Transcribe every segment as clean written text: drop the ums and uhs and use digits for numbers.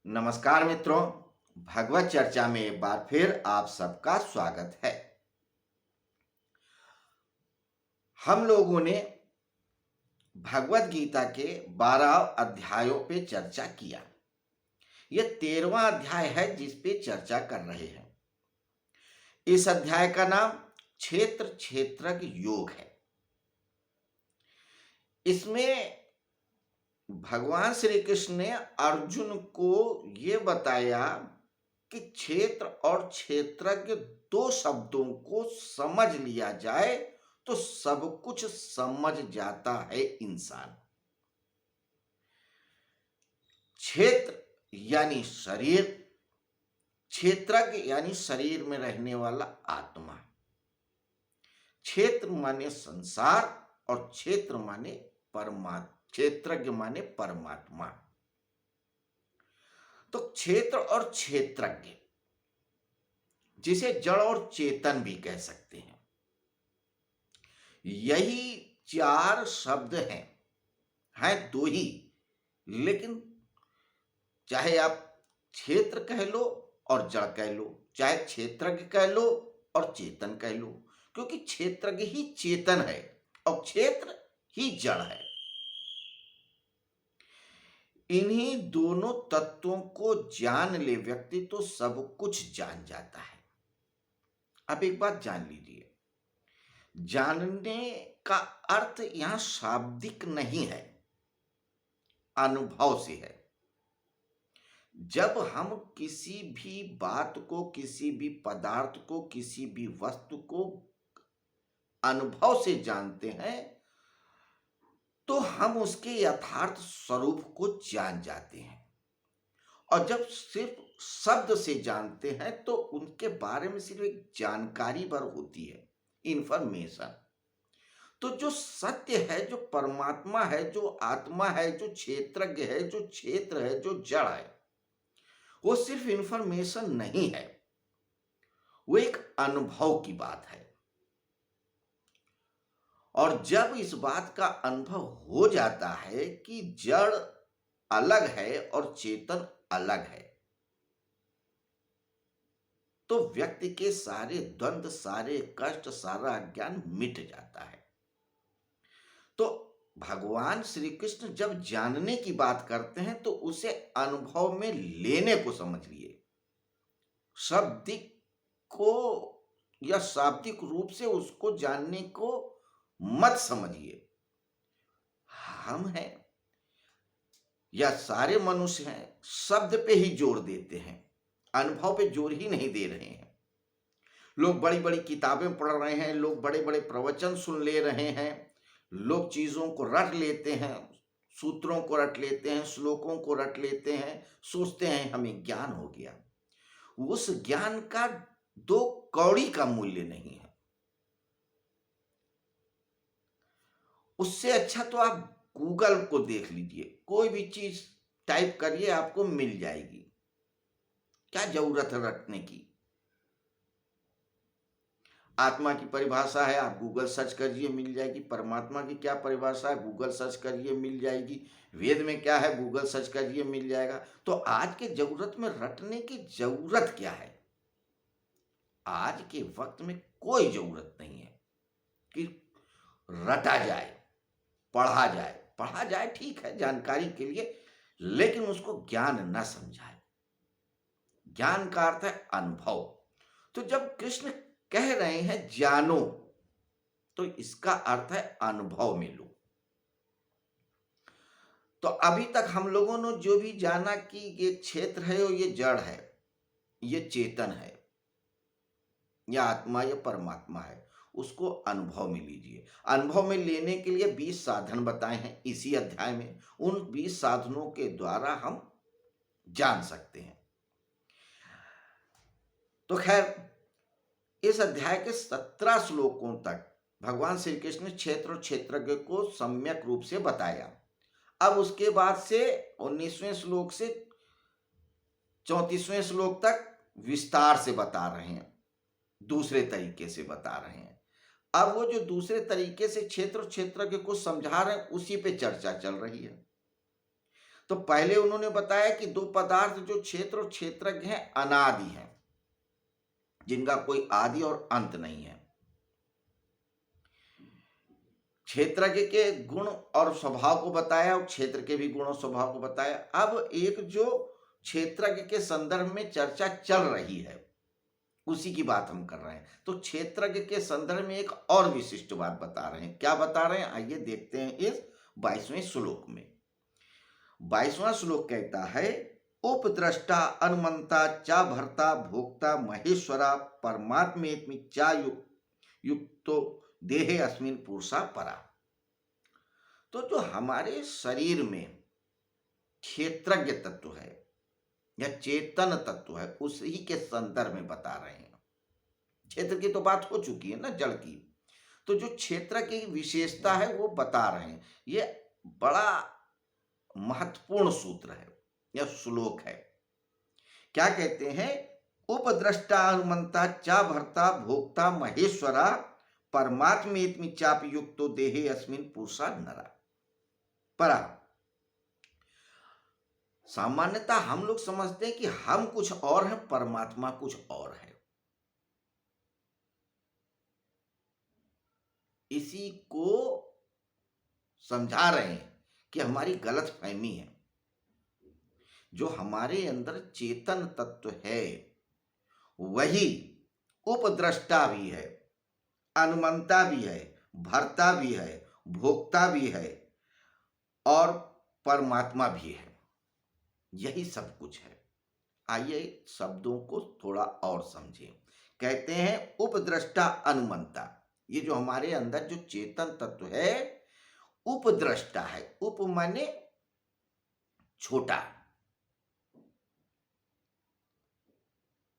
नमस्कार मित्रों, भगवत चर्चा में एक बार फिर आप सबका स्वागत है। हम लोगों ने भगवत गीता के 12 अध्यायों पे चर्चा किया। यह 13वां अध्याय है जिस पे चर्चा कर रहे हैं। इस अध्याय का नाम क्षेत्र क्षेत्रज्ञ योग है। इसमें भगवान श्री कृष्ण ने अर्जुन को ये बताया कि क्षेत्र और क्षेत्रज्ञ दो शब्दों को समझ लिया जाए तो सब कुछ समझ जाता है इंसान। क्षेत्र यानी शरीर, क्षेत्रज्ञ यानी शरीर में रहने वाला आत्मा। क्षेत्र माने संसार और क्षेत्र माने परमात्मा, क्षेत्रज्ञ माने परमात्मा। तो क्षेत्र और क्षेत्रज्ञ जिसे जड़ और चेतन भी कह सकते हैं, यही चार शब्द हैं दो ही, लेकिन चाहे आप क्षेत्र कह लो और जड़ कह लो, चाहे क्षेत्रज्ञ कह लो और चेतन कह लो, क्योंकि क्षेत्रज्ञ ही चेतन है और क्षेत्र ही जड़ है। इन्हीं दोनों तत्वों को जान ले व्यक्ति तो सब कुछ जान जाता है। अब एक बात जान लीजिए, जानने का अर्थ यहां शाब्दिक नहीं है, अनुभव से है। जब हम किसी भी बात को, किसी भी पदार्थ को, किसी भी वस्तु को अनुभव से जानते हैं तो हम उसके यथार्थ स्वरूप को जान जाते हैं। और जब सिर्फ शब्द से जानते हैं तो उनके बारे में सिर्फ एक जानकारी भर होती है, इंफॉर्मेशन। तो जो सत्य है, जो परमात्मा है, जो आत्मा है, जो क्षेत्रज्ञ है, जो क्षेत्र है, जो जड़ है, वो सिर्फ इंफॉर्मेशन नहीं है, वो एक अनुभव की बात है। और जब इस बात का अनुभव हो जाता है कि जड़ अलग है और चेतन अलग है, तो व्यक्ति के सारे द्वंद्व, सारे कष्ट, सारा अज्ञान मिट जाता है। तो भगवान श्री कृष्ण जब जानने की बात करते हैं तो उसे अनुभव में लेने को समझिए, शाब्दिक को या शाब्दिक रूप से उसको जानने को मत समझिए। हम हैं या सारे मनुष्य हैं, शब्द पे ही जोर देते हैं, अनुभव पे जोर ही नहीं दे रहे हैं। लोग बड़ी बड़ी किताबें पढ़ रहे हैं, लोग बड़े बड़े प्रवचन सुन ले रहे हैं, लोग चीजों को रट लेते हैं, सूत्रों को रट लेते हैं, श्लोकों को रट लेते हैं, सोचते हैं हमें ज्ञान हो गया। उस ज्ञान का दो कौड़ी का मूल्य नहीं है। उससे अच्छा तो आप गूगल को देख लीजिए, कोई भी चीज टाइप करिए आपको मिल जाएगी। क्या जरूरत है रटने की? आत्मा की परिभाषा है, आप गूगल सर्च करिए मिल जाएगी। परमात्मा की क्या परिभाषा है, गूगल सर्च करिए मिल जाएगी। वेद में क्या है, गूगल सर्च करिए मिल जाएगा। तो आज के जरूरत में रटने की जरूरत क्या है? आज के वक्त में कोई जरूरत नहीं है कि रटा जाए, पढ़ा जाए। पढ़ा जाए ठीक है जानकारी के लिए, लेकिन उसको ज्ञान न समझाए। ज्ञान का अर्थ है अनुभव। तो जब कृष्ण कह रहे हैं जानो, तो इसका अर्थ है अनुभव में लो। तो अभी तक हम लोगों ने जो भी जाना कि ये क्षेत्र है और ये जड़ है, ये चेतन है, या आत्मा या परमात्मा है, उसको अनुभव में लीजिए। अनुभव में लेने के लिए 20 साधन बताए हैं इसी अध्याय में। उन 20 साधनों के द्वारा हम जान सकते हैं। तो खैर, इस अध्याय के 17 श्लोकों तक भगवान श्री कृष्ण ने क्षेत्र और क्षेत्रज्ञ को सम्यक रूप से बताया। अब उसके बाद से 19वें श्लोक से 34वें श्लोक तक विस्तार से बता रहे हैं, दूसरे तरीके से बता रहे हैं। अब वो जो दूसरे तरीके से क्षेत्र और क्षेत्रज्ञ को समझा रहे हैं, उसी पे चर्चा चल रही है। तो पहले उन्होंने बताया कि दो पदार्थ जो क्षेत्र और क्षेत्रज्ञ हैं अनादि हैं, जिनका कोई आदि और अंत नहीं है। क्षेत्रज्ञ के गुण और स्वभाव को बताया और क्षेत्र के भी गुण और स्वभाव को बताया। अब एक जो क्षेत्रज्ञ के संदर्भ में चर्चा चल रही है उसी की बात हम कर रहे हैं। तो क्षेत्रज्ञ के संदर्भ में एक और विशिष्ट बात बता रहे हैं। क्या बता रहे हैं, आइए देखते हैं इस 22वें श्लोक में। 22वां श्लोक कहता है, उपद्रष्टा अनुमंता चा भर्ता भोक्ता महेश्वरा परमात्मेत्मि चा युक्तो देहे अस्मिन पुरुषा परा। तो जो हमारे शरीर में क्षेत्रज्ञ तत्व है या चेतन तत्व है उसी के संदर्भ में बता रहे हैं। क्षेत्र की तो बात हो चुकी है ना, जड़ की। तो जो क्षेत्र की विशेषता है वो बता रहे हैं। ये बड़ा महत्वपूर्ण सूत्र है या श्लोक है। क्या कहते हैं, उपद्रष्टा अनुमंता चा भर्ता भोक्ता महेश्वरा परमात्मेत्मि चाप युक्तो देहे अस्मिन पुरुषा नरा परा। सामान्यतः हम लोग समझते हैं कि हम कुछ और हैं, परमात्मा कुछ और है। इसी को समझा रहे हैं कि हमारी गलत फहमी है। जो हमारे अंदर चेतन तत्व है वही उपद्रष्टा भी है, अनुमंता भी है, भर्ता भी है, भोक्ता भी है और परमात्मा भी है। यही सब कुछ है। आइए शब्दों को थोड़ा और समझें। कहते हैं उपद्रष्टा अनुमंता, ये जो हमारे अंदर जो चेतन तत्व है उपद्रष्टा है। उप माने छोटा,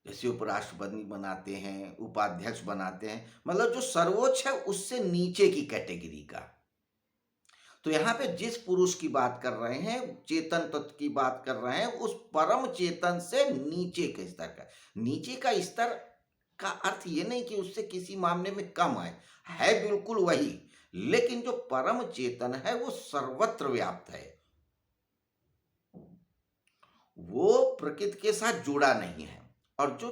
जैसे उपराष्ट्रपति बनाते हैं, उपाध्यक्ष बनाते हैं, मतलब जो सर्वोच्च है उससे नीचे की कैटेगरी का। तो यहाँ पे जिस पुरुष की बात कर रहे हैं, चेतन तत्व की बात कर रहे हैं, उस परम चेतन से नीचे के स्तर का। नीचे का स्तर का अर्थ ये नहीं कि उससे किसी मामले में कम है बिल्कुल वही, लेकिन जो परम चेतन है वो सर्वत्र व्याप्त है, वो प्रकृति के साथ जुड़ा नहीं है। और जो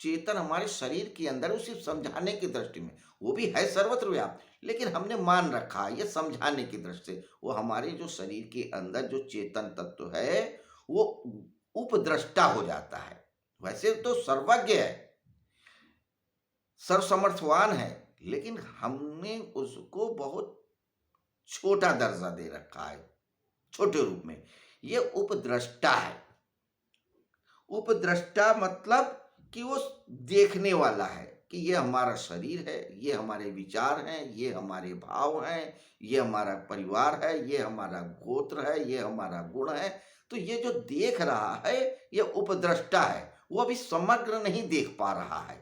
चेतन हमारे शरीर के अंदर, उसे समझाने की दृष्टि में वो भी है सर्वत्र व्याप्त, लेकिन हमने मान रखा ये समझाने की दृष्टि से वो हमारे जो शरीर के अंदर जो चेतन तत्व है वो उपद्रष्टा हो जाता है। वैसे तो सर्वज्ञ है, सर्वसमर्थवान है, लेकिन हमने उसको बहुत छोटा दर्जा दे रखा है, छोटे रूप में। ये उपद्रष्टा है। उपद्रष्टा मतलब कि वो देखने वाला है कि ये हमारा शरीर है, ये हमारे विचार हैं, ये हमारे भाव हैं, ये हमारा परिवार है, ये हमारा गोत्र है, ये हमारा गुण है। तो ये जो देख रहा है ये उपद्रष्टा है, वो अभी समग्र नहीं देख पा रहा है,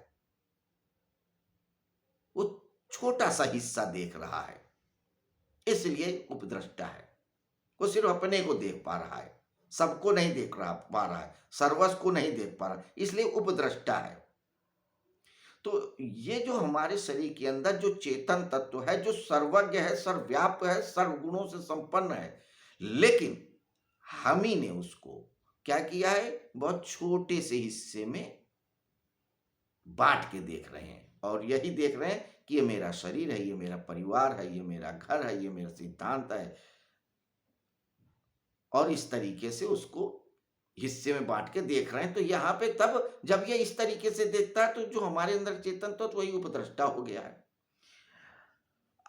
वो छोटा सा हिस्सा देख रहा है, इसलिए उपद्रष्टा है। वो सिर्फ अपने को देख पा रहा है, सबको नहीं देख पा रहा है, सर्वस्व को नहीं देख पा रहा, इसलिए उपद्रष्टा है। तो ये जो हमारे शरीर के अंदर जो चेतन तत्व है, जो सर्वज्ञ है, सर्वव्यापक है, सर्वगुणों से संपन्न है, लेकिन हम ही ने उसको क्या किया है, बहुत छोटे से हिस्से में बांट के देख रहे हैं। और यही देख रहे हैं कि ये मेरा शरीर है, ये मेरा परिवार है, ये मेरा घर है, ये मेरा सिद्धांत है, और इस तरीके से उसको हिस्से में बांट के देख रहे हैं। तो यहाँ पे तब जब ये इस तरीके से देखता है तो जो हमारे अंदर चेतन तो वही उपद्रष्टा हो गया है।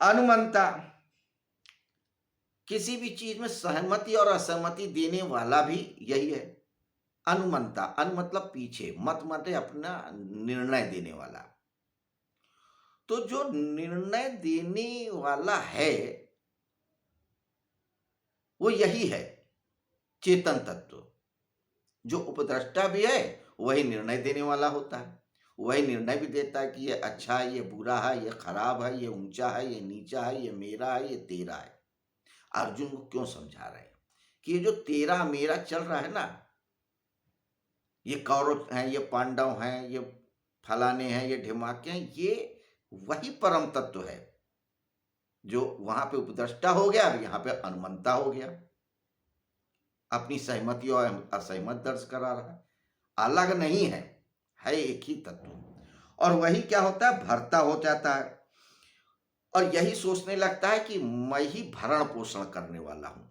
अनुमंता, किसी भी चीज में सहमति और असहमति देने वाला भी यही है। अनुमंता, अनु मतलब पीछे, मत मतलब अपना निर्णय देने वाला। तो जो निर्णय देने वाला है वो यही है चेतन तत्व। जो उपद्रष्टा भी है वही निर्णय देने वाला होता है, वही निर्णय भी देता है कि ये अच्छा है, ये बुरा है, ये खराब है, ये ऊंचा है, ये नीचा है, ये मेरा है, ये तेरा है। अर्जुन को क्यों समझा रहे हैं कि ये जो तेरा मेरा चल रहा है ना, ये कौरव हैं, ये पांडव हैं, ये फलाने हैं, ये ढिमाके हैं, ये वही परम तत्व है जो वहां पे उपद्रष्टा हो गया, अब यहाँ पे अनुमंता हो गया। अपनी सहमति और असहमत दर्ज करा रहा है, अलग नहीं है एक ही तत्व। और वही क्या होता है, भरता हो जाता है और यही सोचने लगता है कि मैं ही भरण पोषण करने वाला हूं,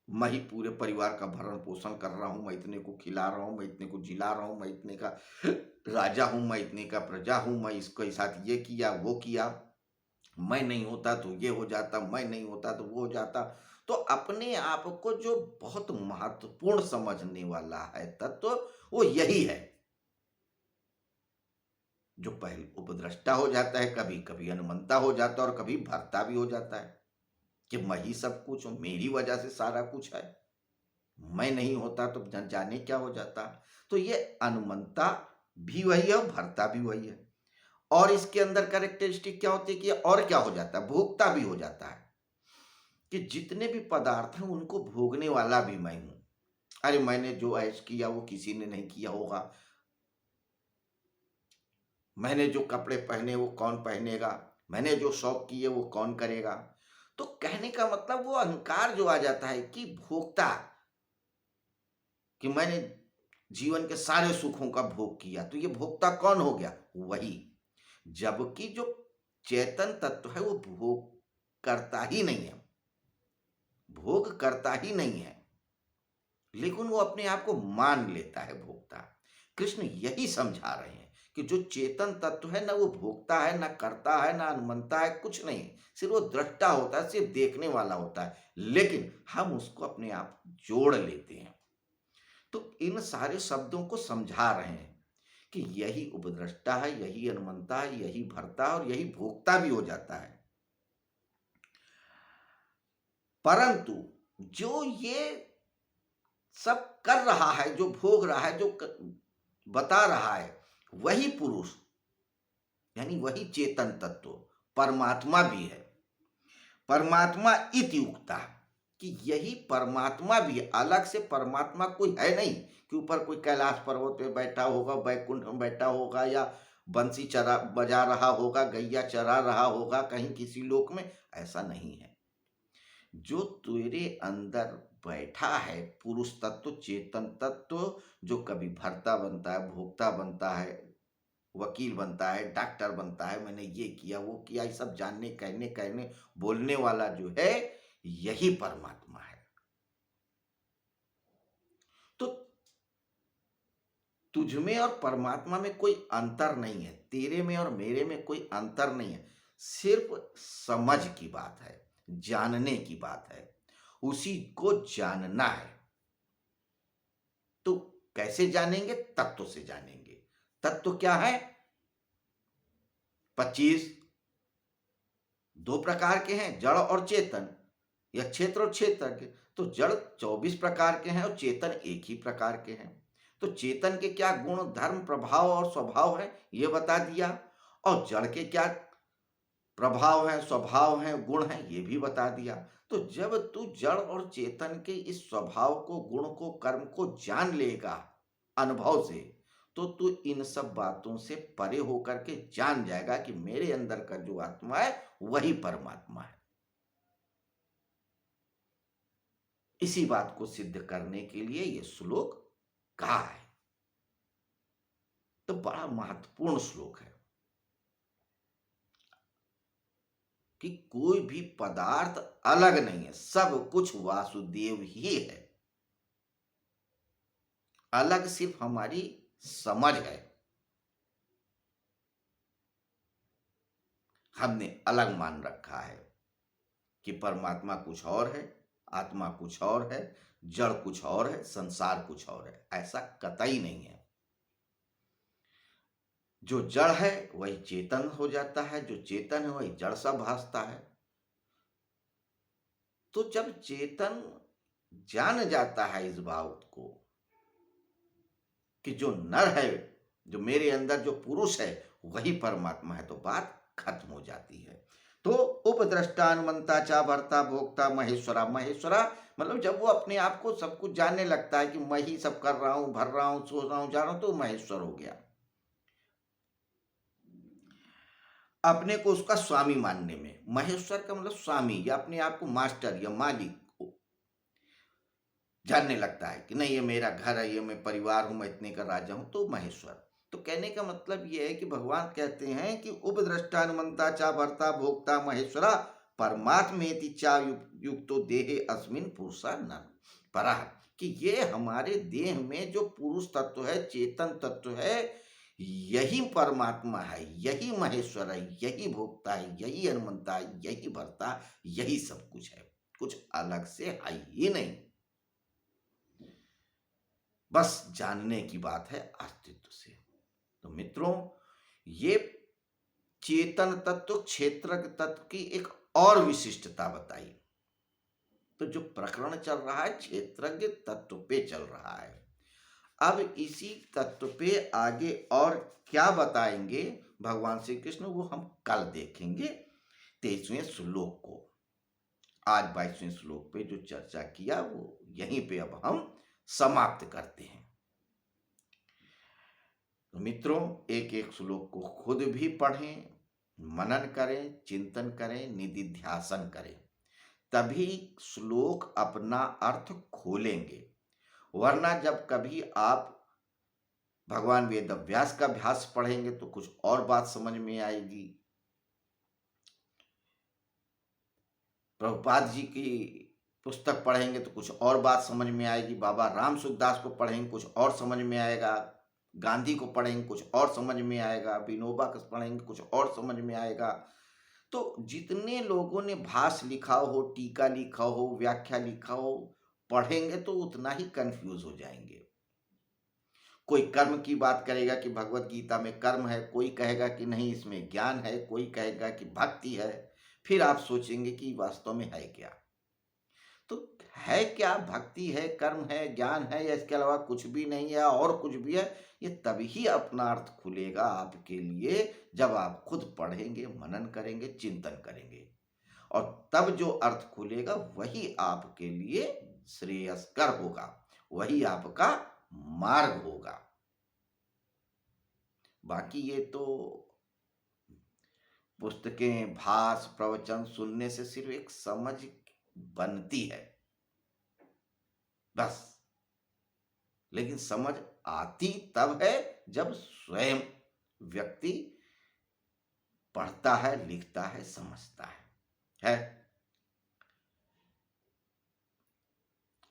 मैं ही पूरे परिवार का भरण पोषण कर रहा हूं, मैं इतने को खिला रहा हूं, मैं इतने को जिला रहा हूं, मैं इतने का राजा हूं, मैं इतने का प्रजा हूं, मैं इसके साथ ये किया वो किया, मैं नहीं होता तो ये हो जाता, मैं नहीं होता तो वो हो जाता। तो अपने आप को जो बहुत महत्वपूर्ण समझने वाला है तत्व, वो यही है, जो पहले उपद्रष्टा हो जाता है, कभी कभी अनुमंता हो जाता है और कभी भर्ता भी हो जाता है कि मैं ही सब कुछ हूं, मेरी वजह से सारा कुछ है, मैं नहीं होता तो न जाने क्या हो जाता। तो ये अनुमंता भी वही है और भर्ता भी वही है। और इसके अंदर कैरेक्टरिस्टिक क्या होती है कि और क्या हो जाता है, भोगता भी हो जाता है कि जितने भी पदार्थ हैं उनको भोगने वाला भी मैं हूं। अरे मैंने जो ऐश किया वो किसी ने नहीं किया होगा, मैंने जो कपड़े पहने वो कौन पहनेगा, मैंने जो शौक किए वो कौन करेगा। तो कहने का मतलब वो अहंकार जो आ जाता है कि भोक्ता, कि मैंने जीवन के सारे सुखों का भोग किया, तो ये भोक्ता कौन हो गया, वही। जबकि जो चेतन तत्व है वो भोग करता ही नहीं है, भोग करता ही नहीं है, लेकिन वो अपने आप को मान लेता है भोक्ता। कृष्ण यही समझा रहे हैं कि जो चेतन तत्व है ना वो भोक्ता है, ना करता है, ना अनुमंता है, कुछ नहीं, सिर्फ वो दृष्टा होता है, सिर्फ देखने वाला होता है, लेकिन हम उसको अपने आप जोड़ लेते हैं। तो इन सारे शब्दों को समझा रहे हैं कि यही उपद्रष्टा है, यही अनुमंता है, यही भरता और यही भोक्ता भी हो जाता है। परंतु जो ये सब कर रहा है, जो भोग रहा है, जो बता रहा है, वही पुरुष यानी वही चेतन तत्व परमात्मा भी है। परमात्मा इति उक्ता, कि यही परमात्मा भी है। अलग से परमात्मा कोई है नहीं कि ऊपर कोई कैलाश पर्वत पे बैठा होगा, बैकुंठ में बैठा होगा, या बंसी चरा बजा रहा होगा, गैया चरा रहा होगा कहीं किसी लोक में, ऐसा नहीं है। जो तेरे अंदर बैठा है पुरुष तत्व, चेतन तत्व, जो कभी भर्ता बनता है, भोक्ता बनता है, वकील बनता है, डॉक्टर बनता है, मैंने ये किया वो किया, ये सब जानने कहने कहने बोलने वाला जो है, यही परमात्मा है। तो तुझ में और परमात्मा में कोई अंतर नहीं है, तेरे में और मेरे में कोई अंतर नहीं है, सिर्फ समझ की बात है, जानने की बात है, उसी को जानना है। तो कैसे जानेंगे, तत्व से जानेंगे। तत्व क्या है, 25 दो प्रकार के हैं, जड़ और चेतन, या क्षेत्र और क्षेत्रज्ञ। तो जड़ 24 प्रकार के हैं और चेतन एक ही प्रकार के हैं। तो चेतन के क्या गुण धर्म प्रभाव और स्वभाव है ये बता दिया, और जड़ के क्या प्रभाव है, स्वभाव है, गुण है, ये भी बता दिया। तो जब तू जड़ और चेतन के इस स्वभाव को, गुण को, कर्म को जान लेगा अनुभव से, तो तू इन सब बातों से परे होकर के जान जाएगा कि मेरे अंदर का जो आत्मा है वही परमात्मा है। इसी बात को सिद्ध करने के लिए ये श्लोक कहा है। तो बड़ा महत्वपूर्ण श्लोक है कि कोई भी पदार्थ अलग नहीं है, सब कुछ वासुदेव ही है। अलग सिर्फ हमारी समझ है, हमने अलग मान रखा है कि परमात्मा कुछ और है, आत्मा कुछ और है, जड़ कुछ और है, संसार कुछ और है। ऐसा कतई नहीं है। जो जड़ है वही चेतन हो जाता है, जो चेतन है वही जड़ सा भासता है। तो जब चेतन जान जाता है इस बात को कि जो नर है, जो मेरे अंदर जो पुरुष है वही परमात्मा है, तो बात खत्म हो जाती है। तो उपद्रष्टान मनता चा भरता भोक्ता महेश्वरा, महेश्वरा मतलब जब वो अपने आप को सब कुछ जानने लगता है कि मैं ही सब कर रहा हूं, भर रहा हूं, सो रहा हूं, जा रहा हूं, तो महेश्वर हो गया। अपने को उसका स्वामी मानने में, महेश्वर का मतलब स्वामी, या अपने आप को मास्टर या मालिक, जानने लगता है कि नहीं, ये मेरा घर है, ये मैं परिवार हूं, मैं इतने का राजा हूं, तो महेश्वर। तो कहने का मतलब ये है कि भगवान कहते हैं कि उपद्रष्टानुमंता चा भर्ता भोक्ता महेश्वरा परमात्मेति चा युक्तो देहे अस्मिन पुरुषा नर परा, कि ये हमारे देह में जो पुरुष तत्व है, चेतन तत्व है, यही परमात्मा है, यही महेश्वर है, यही भोक्ता है, यही हनुमंता है, यही भरता, यही सब कुछ है, कुछ अलग से है ही नहीं। बस जानने की बात है अस्तित्व से। तो मित्रों, ये चेतन तत्व क्षेत्र तत्व की एक और विशिष्टता बताई। तो जो प्रकरण चल रहा है क्षेत्रज्ञ तत्व पे चल रहा है। अब इसी तत्व पे आगे और क्या बताएंगे भगवान श्री कृष्ण, वो हम कल देखेंगे 23वें श्लोक को। आज 22वें श्लोक पे जो चर्चा किया वो यहीं पे अब हम समाप्त करते हैं। तो मित्रों, एक एक श्लोक को खुद भी पढ़ें, मनन करें, चिंतन करें, निधिध्यासन करें, तभी श्लोक अपना अर्थ खोलेंगे। वरना जब कभी आप भगवान वेदव्यास का अभ्यास पढ़ेंगे तो कुछ और बात समझ में आएगी, प्रभुपाद जी की पुस्तक पढ़ेंगे तो कुछ और बात समझ में आएगी, बाबा राम सुखदास को पढ़ेंगे कुछ और समझ में आएगा, गांधी को पढ़ेंगे कुछ और समझ में आएगा, विनोबा को पढ़ेंगे कुछ और समझ में आएगा। तो जितने लोगों ने भाष्य लिखा हो, टीका लिखा हो, व्याख्या लिखा हो, पढ़ेंगे तो उतना ही कंफ्यूज हो जाएंगे। कोई कर्म की बात करेगा कि भगवत गीता में कर्म है, कोई कहेगा कि नहीं इसमें ज्ञान है, कोई कहेगा कि भक्ति है। फिर आप सोचेंगे कि वास्तव में है क्या। तो है क्या, भक्ति है, कर्म है, ज्ञान है, या इसके अलावा कुछ भी नहीं है और कुछ भी है, ये तभी अपना अर्थ खुलेगा आपके लिए जब आप खुद पढ़ेंगे, मनन करेंगे, चिंतन करेंगे। और तब जो अर्थ खुलेगा वही आपके लिए श्रेयस्कर होगा, वही आपका मार्ग होगा। बाकी ये तो पुस्तकें, भाष्य, प्रवचन सुनने से सिर्फ एक समझ बनती है बस। लेकिन समझ आती तब है जब स्वयं व्यक्ति पढ़ता है, लिखता है, समझता है।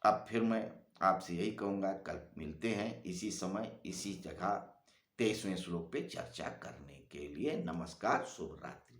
अब फिर मैं आपसे यही कहूंगा, कल मिलते हैं इसी समय इसी जगह 23वें श्लोक पे चर्चा करने के लिए। नमस्कार, शुभ रात्रि।